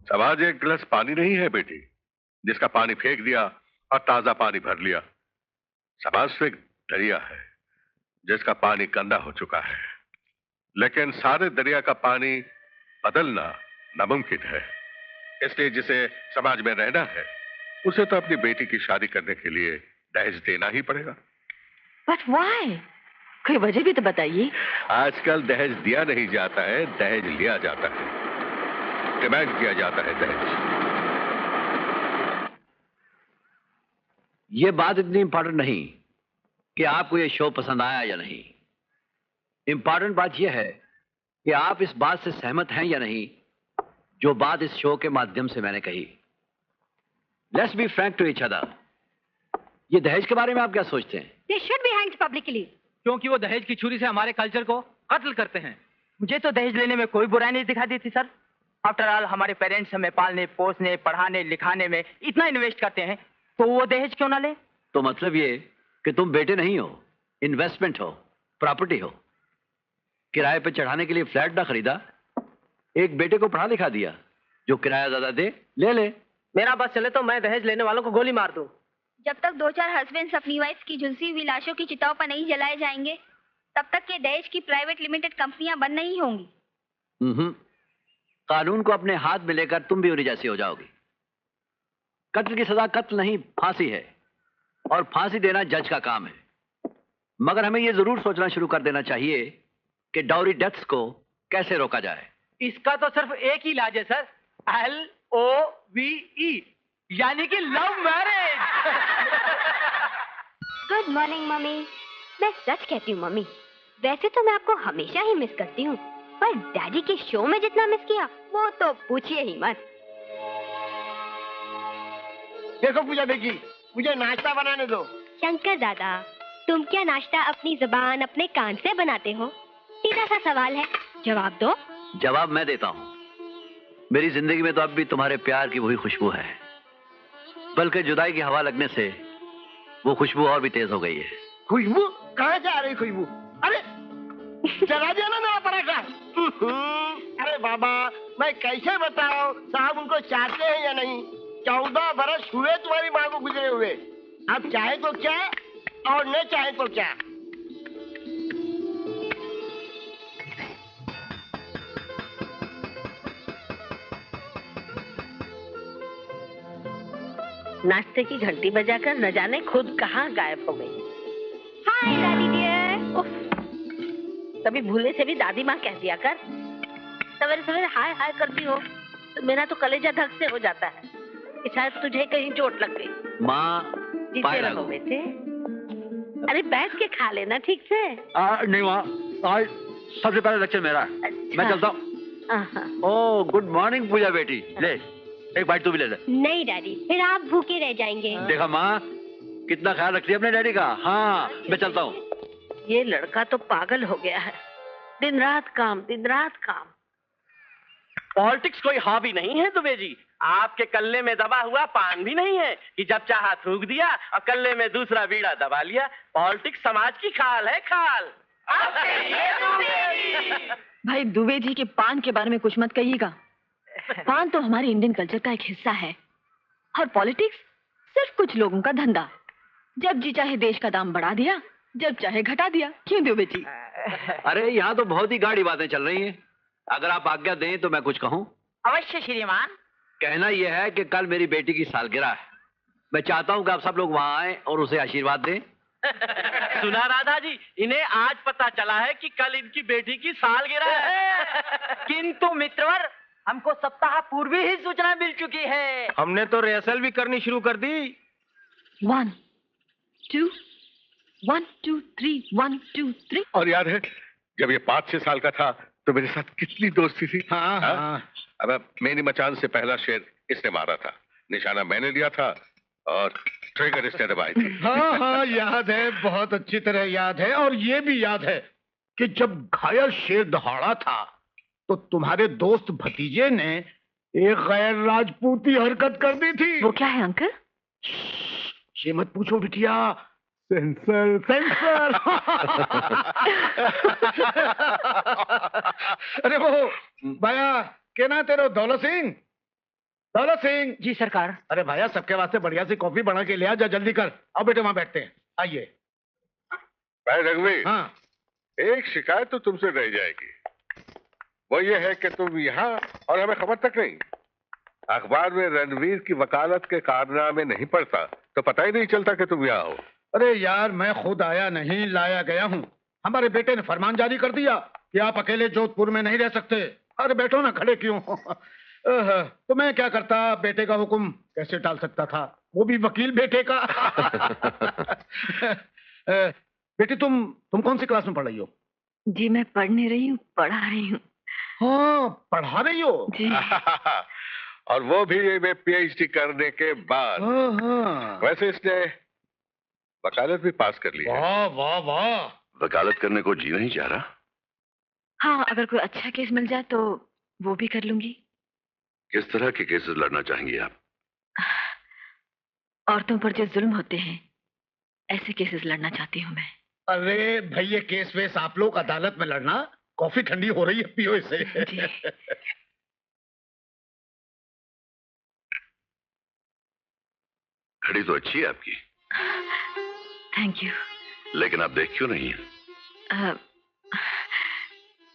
समाज एक गिलास पानी नहीं है बेटी, जिसका पानी फेंक दिया और ताजा पानी भर लिया। समाज तो एक दरिया है जिसका पानी गंदा हो चुका है, लेकिन सारे दरिया का पानी बदलना नामुमकिन है। इसलिए जिसे समाज में रहना है उसे तो अपनी बेटी की शादी करने के लिए दहेज देना ही पड़ेगा। But why? कोई वजह भी तो बताइए। आजकल दहेज दिया नहीं जाता है, दहेज लिया जाता है, डिमांड किया जाता है दहेज। ये बात इतनी इंपॉर्टेंट नहीं कि आपको ये शो पसंद आया या नहीं। इंपॉर्टेंट बात यह है कि आप इस बात से सहमत हैं या नहीं जो बात इस शो के माध्यम से मैंने कही। Let's be frank to each other. ये दहेज के बारे में आप क्या सोचते हैं? They should be hanged publicly. क्योंकि वो दहेज की छुरी से हमारे कल्चर को कत्ल करते हैं। मुझे तो दहेज लेने में कोई बुराई नहीं दिखाई देती सर। आफ्टर ऑल हमारे पेरेंट्स हमें पालने पोसने पढ़ाने लिखाने में इतना इन्वेस्ट करते हैं, तो वो दहेज क्यों ना ले? तो मतलब ये कि तुम बेटे नहीं हो, इन्वेस्टमेंट हो, प्रॉपर्टी हो। किराए पे चढ़ाने के लिए फ्लैट ना खरीदा, एक बेटे को पढ़ा लिखा दिया, जो किराया ज्यादा दे ले ले। मेरा बस चले तो मैं दहेज लेने वालों को गोली मार दूं। जब तक 2-4 हस्बैंड्स अपनी वाइफ की झुलसी हुई लाशों की चिताओं पर नहीं जलाए जाएंगे, तब तक के दहेज की प्राइवेट लिमिटेड कंपनियां बंद नहीं होंगी। कानून को अपने हाथ में लेकर तुम भी उन्हीं जैसी हो जाओगी। कत्ल की सजा कत्ल नहीं, फांसी है, और फांसी देना जज का काम है। मगर हमें यह जरूर सोचना शुरू कर देना चाहिए कि डाउरी डेथ्स को कैसे रोका जाए। इसका तो सिर्फ एक ही इलाज है सर, LOVE, यानी कि love marriage. Good morning mummy. मैं सच कहती हूँ मम्मी, वैसे तो मैं आपको हमेशा ही मिस करती हूँ, पर डैडी के शो में जितना मिस किया वो तो पूछिए ही मत। देखो पूजा बेटी, मुझे नाश्ता बनाने दो। शंकर दादा, तुम क्या नाश्ता अपनी जुबान अपने कान से बनाते हो? सीधा सा सवाल है, जवाब दो। जवाब मैं देता हूँ। मेरी जिंदगी में तो अब भी तुम्हारे प्यार की वही खुशबू है, बल्कि जुदाई की हवा लगने से वो खुशबू और भी तेज हो गई है। खुशबू? कहाँ से आ रही खुशबू? अरे जला दिया ना मेरा पराठा। अरे बाबा, मैं कैसे बताऊं साहब उनको चाहते हैं या नहीं? 14 बरस हुए तुम्हारी माँ को गुजरे हुए। अब चाहे तो क्या और न चाहे तो क्या। नाश्ते की घंटी बजाकर न जाने खुद कहाँ गायब हो गई। हाय दादी डियर। कभी भूले से भी दादी माँ कह दिया कर। सवेरे सवेरे हाय हाय करती हो तो मेरा तो कलेजा धक से हो जाता है कि शायद तुझे कहीं चोट लग गई। माँ जीते रहो बेटे। अरे बैठ के खा लेना ठीक से। नहीं माँ, आज सबसे पहले लेक्चर मेरा है। अच्छा। मैं चलता हूँ। ओह गुड मॉर्निंग पूजा बेटी, ले एक बाइट तू भी ले ले। नहीं डैडी, फिर आप भूखे रह जाएंगे। देखा माँ कितना ख्याल रखती है अपने डैडी का। हाँ मैं चलता हूँ। ये लड़का तो पागल हो गया है, दिन रात काम दिन रात काम। पॉलिटिक्स कोई हॉबी नहीं है दुबे जी। आपके कल्ले में दबा हुआ पान भी नहीं है कि जब चाहा थूक दिया और कल्ले में दूसरा बीड़ा दबा लिया। पॉलिटिक्स समाज की खाल है, खाल। भाई दुबे जी के पान के बारे में कुछ मत कहिएगा। पान तो हमारे इंडियन कल्चर का एक हिस्सा है और पॉलिटिक्स सिर्फ कुछ लोगों का धंधा। जब जी चाहे देश का दाम बढ़ा दिया, जब चाहे घटा दिया। क्यों दुबे जी? अरे यहाँ तो बहुत ही गाढ़ी बातें चल रही हैं। अगर आप आज्ञा दें तो मैं कुछ कहूँ? अवश्य श्रीमान। कहना यह है कि कल मेरी बेटी की सालगिरह है। मैं चाहता हूँ कि आप सब लोग वहाँ आए और उसे आशीर्वाद दें। सुना राधा जी, इन्हें आज पता चला है कि कल इनकी बेटी की सालगिरह है। किंतु मित्रवर, हमको सप्ताह पूर्व ही सूचना मिल चुकी है। हमने तो रिहर्सल भी करनी शुरू कर दी। 1 2 1 2 3 1 2 3। और याद है जब ये 5-6 साल का था तो मेरे साथ कितनी दोस्ती थी। हाँ। अब मेरी मचान से पहला शेर इसने मारा था, निशाना मैंने लिया था और ट्रिगर इसने दबाई थी। हाँ हाँ याद है, बहुत अच्छी तरह याद है। और ये भी याद है कि जब घायल शेर दहाड़ा था तो तुम्हारे दोस्त भतीजे ने एक गैर राजपूती हरकत कर दी थी। वो क्या है अंकल? ये मत पूछो बिटिया, सेंसर सेंसर। अरे वो भैया के ना तेरो दौलत सिंह दौलत सिंह। जी सरकार। अरे भाया, सबके वास्ते बढ़िया सी कॉफी बना के ले आ, जा जल्दी कर। आओ बेटे, वहां बैठते हैं, आइए। भाई रघुवीर, हाँ। एक शिकायत तो तुमसे रह जाएगी, वो ये है कि तुम यहाँ और हमें खबर तक नहीं। अखबार में रणवीर की वकालत के कारनामे नहीं पढ़ता तो पता ही नहीं चलता कि तुम यहाँ हो। अरे यार, मैं खुद आया नहीं, लाया गया हूँ। हमारे बेटे ने फरमान जारी कर दिया कि आप अकेले जोधपुर में नहीं रह सकते। अरे बैठो ना, खड़े क्यों? तो मैं क्या करता, बेटे का हुक्म कैसे टाल सकता था, वो भी वकील बेटे का। बेटी, तुम कौन सी क्लास में पढ़ रही हो? जी मैं पढ़ नहीं रही हूँ, पढ़ा रही हूँ। हाँ, पढ़ा रही हो जी। और वो भी ये पीएचडी करने के बाद। हाँ। वैसे इसने वकालत भी पास कर ली है। वाह वाह वाह। वकालत करने को जी नहीं चाह रहा? हाँ, अगर कोई अच्छा केस मिल जाए तो वो भी कर लूंगी। किस तरह के केसेस लड़ना चाहेंगी आप? औरतों पर जो जुल्म होते हैं, ऐसे केसेस लड़ना चाहती हूँ मैं। अरे भाई, ये केस वेस आप लोग अदालत में लड़ना। कॉफी ठंडी हो रही है, पियो इसे। जी। घड़ी तो अच्छी है आपकी। Thank you. लेकिन आप देख क्यों नहीं है?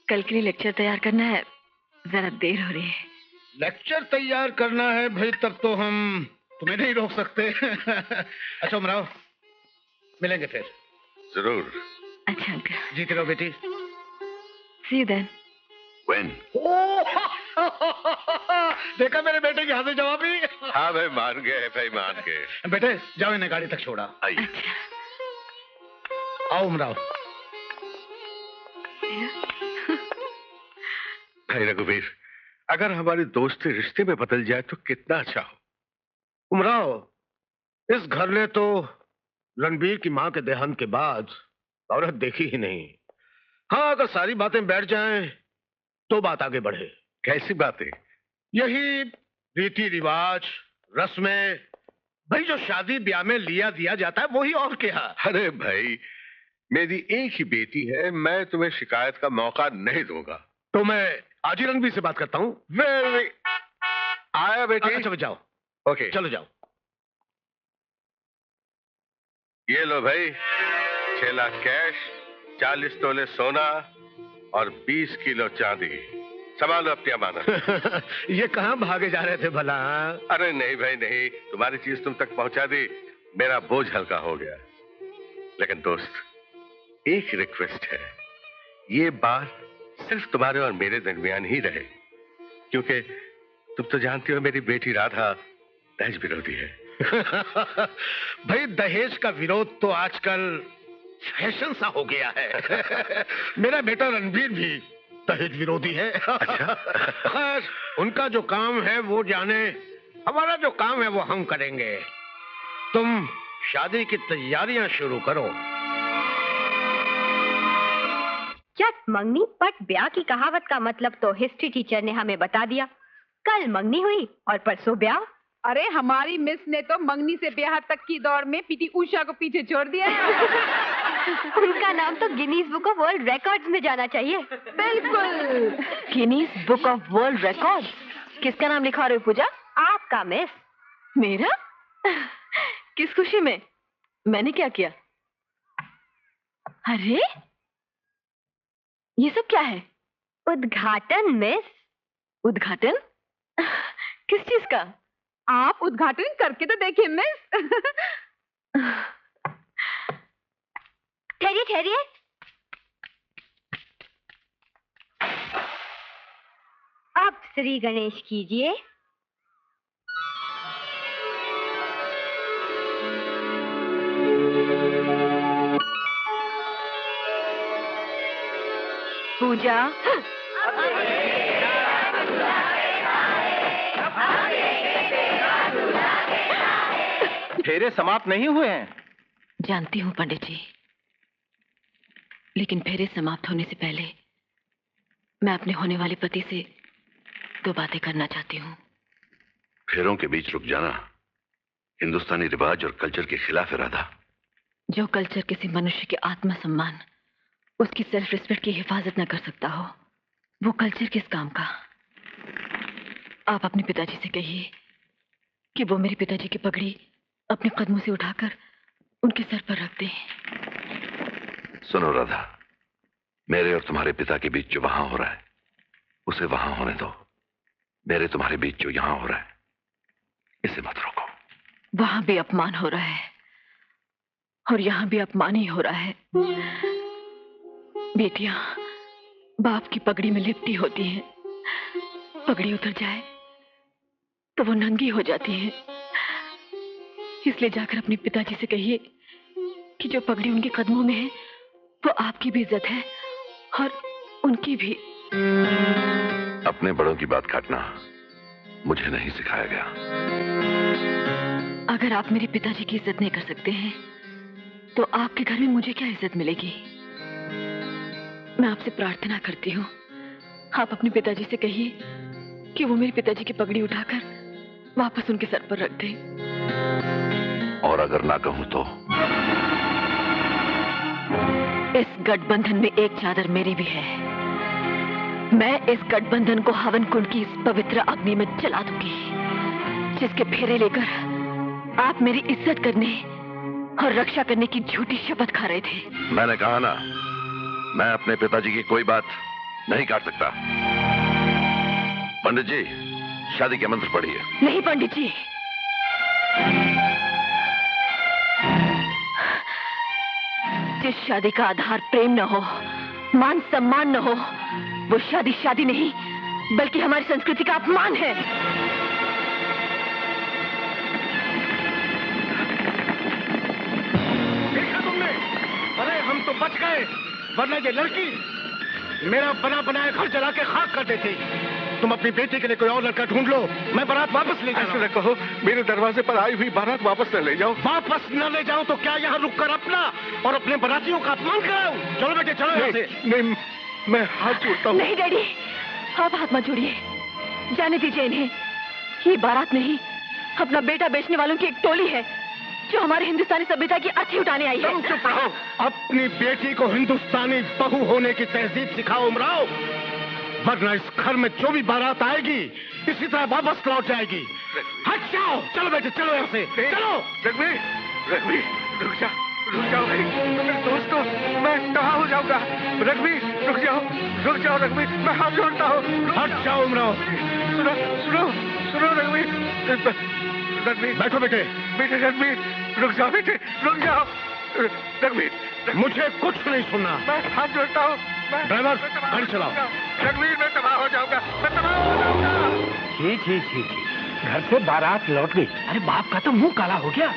कल के लिए लेक्चर तैयार करना है, जरा देर हो रही है। लेक्चर तैयार करना है भाई, तब तो हम तुम्हें नहीं रोक सकते। अच्छा उमराव, मिलेंगे फिर। जरूर। अच्छा अंकल। जीते रहो बेटी। See you then. When? देखा मेरे बेटे की हाजिर जवाबी। हाँ भाई, मान गए भाई, मान गए। बेटे जाओ, इन्हें गाड़ी तक छोड़ा। आइए। अच्छा। आओ उमराव। भाई रघुवीर, अगर हमारी दोस्ती रिश्ते में बदल जाए तो कितना अच्छा हो। उमराव, इस घर ने तो रणबीर की मां के देहांत के बाद औरत देखी ही नहीं। हाँ, अगर सारी बातें बैठ जाएं तो बात आगे बढ़े। कैसी बातें? यही रीति रिवाज, रस्में, भाई जो शादी ब्याह में लिया दिया जाता है वही, और क्या। अरे भाई, मेरी एक ही बेटी है, मैं तुम्हें शिकायत का मौका नहीं दूंगा। तो मैं आज ही रणबीर से बात करता हूँ। वेरी आया बेटी। अच्छा जाओ। ओके, चलो जाओ। ये लो भाई, 6 लाख कैश, 40 तोले सोना और 20 किलो चांदी। संभालो अपनी अमानत। ये कहाँ भागे जा रहे थे भला? अरे नहीं भाई नहीं, तुम्हारी चीज तुम तक पहुंचा दी, मेरा बोझ हल्का हो गया। लेकिन दोस्त, एक रिक्वेस्ट है, ये बात सिर्फ तुम्हारे और मेरे दरमियान ही रहे, क्योंकि तुम तो जानती हो मेरी बेटी राधा दहेज विरोधी है। भाई, दहेज का विरोध तो आजकल फैशन सा हो गया है। मेरा बेटा रणबीर भी दहेज विरोधी है। खैर, उनका जो काम है वो जाने, हमारा जो काम है वो हम करेंगे। तुम शादी की तैयारियां शुरू करो। चट मंगनी पट ब्याह की कहावत का मतलब तो हिस्ट्री टीचर ने हमें बता दिया। कल मंगनी हुई और परसों ब्याह। अरे हमारी मिस ने तो मंगनी से ब्याह तक की दौड़ में पीटी उषा को पीछे छोड़ दिया। उनका नाम तो Guinness book of world records में जाना चाहिए। बिल्कुल। Guinness book of world records? किसका नाम लिखा रहे हो पूजा? आपका मिस। मेरा? किस खुशी में? मैंने क्या किया? अरे ये सब क्या है? उद्घाटन मिस। उद्घाटन? किस चीज का? आप उद्घाटन करके तो देखिए मिस। ठहरिए ठहरिए। अब श्री गणेश कीजिए। पूजा, फेरे समाप्त नहीं हुए हैं। जानती हूँ पंडित जी, लेकिन फेरे समाप्त होने से पहले मैं अपने होने वाले पति से 2 बातें करना चाहती हूँ। फेरों के बीच रुक जाना हिंदुस्तानी रिवाज और कल्चर के खिलाफ है राधा। जो कल्चर किसी मनुष्य के आत्मसम्मान, उसकी सेल्फ रिस्पेक्ट की हिफाजत न कर सकता हो, वो कल्चर किस काम का? आप अपने पिताजी से कहिए कि वो मेरे पिताजी की पगड़ी अपने कदमों से उठाकर उनके सर पर रख दें। सुनो राधा, मेरे और तुम्हारे पिता के बीच जो वहां हो रहा है उसे वहां होने दो। मेरे तुम्हारे बीच जो यहां हो रहा है इसे मत रोको। वहां भी अपमान हो रहा है और यहाँ भी अपमान ही हो रहा है। बेटियां बाप की पगड़ी में लिपटी होती हैं, पगड़ी उतर जाए तो वो नंगी हो जाती हैं। इसलिए जाकर अपने पिताजी से कहिए कि जो पगड़ी उनके कदमों में है वो आपकी भी इज्जत है और उनकी भी। अपने बड़ों की बात काटना मुझे नहीं सिखाया गया। अगर आप मेरे पिताजी की इज्जत नहीं कर सकते हैं तो आपके घर में मुझे क्या इज्जत मिलेगी? मैं आपसे प्रार्थना करती हूँ, आप अपने पिताजी से कहिए कि वो मेरे पिताजी की पगड़ी उठाकर वापस उनके सर पर रख दें। और अगर ना कहूं तो? इस गठबंधन में एक चादर मेरी भी है। मैं इस गठबंधन को हवन कुंड की इस पवित्र अग्नि में जला दूंगी, जिसके फेरे लेकर आप मेरी इज्जत करने और रक्षा करने की झूठी शपथ खा रहे थे। मैंने कहा ना, मैं अपने पिताजी की कोई बात नहीं काट सकता। पंडित जी, शादी के मंत्र पढ़िए। नहीं पंडित जी, जिस शादी का आधार प्रेम न हो, मान सम्मान न हो, वो शादी शादी नहीं बल्कि हमारी संस्कृति का अपमान है। देखा तुमने? अरे हम तो बच गए, वरना ये लड़की मेरा बना बनाया घर जला के खाक कर देती। तुम अपनी बेटी के लिए कोई और लड़का ढूंढ लो, मैं बारात वापस ले जाऊं। ऐसे कहो, मेरे दरवाजे पर आई हुई बारात वापस न ले जाओ। वापस न ले जाऊं तो क्या यहाँ रुक कर अपना और अपने बारातियों का अपमान कराऊं? चलो बेटे, चलो यहाँ से। नहीं, मैं हाथ जोड़ता हूँ। नहीं डैडी, आप हाथ मत जोड़िए, जाने दीजिए इन्हें। ये बारात नहीं, अपना बेटा बेचने वालों की एक टोली है जो हमारे हिंदुस्तानी सभ्यता की अर्थी उठाने आई है। तुम चुप रहो। अपनी बेटी को हिंदुस्तानी बहू होने की तहजीब सिखाओ उमराव, वरना इस घर में जो भी बारात आएगी इसी तरह वापस लौट जाएगी। हट जाओ, चलो बेटे, चलो यहाँ से, चलो। रघुवीर, रघुवीर, रुक जाओ भाई, मेरे दोस्तों, मैं कहाँ हो जाऊंगा। रघुवीर, रुक जाओ रघुवीर, मैं हाथ जोड़ता हूँ। हट जाओ उमराव। सुनो रघुवीर, रघुवीर, बैठो बेटे। बेटे रघुवीर, रुक जाओ बेटे, रुक जाओ। रघुवीर, मुझे कुछ नहीं सुनना। मैं हाथ जोड़ता हूँ। ड्राइवर, गाड़ी चलाओ। रघुवीर, मैं तबाह हो जाऊंगा, मैं तबाह हो जाऊंगा। ठीक, घर से बारात लौट गई। अरे बाप का तो मुंह काला हो गया।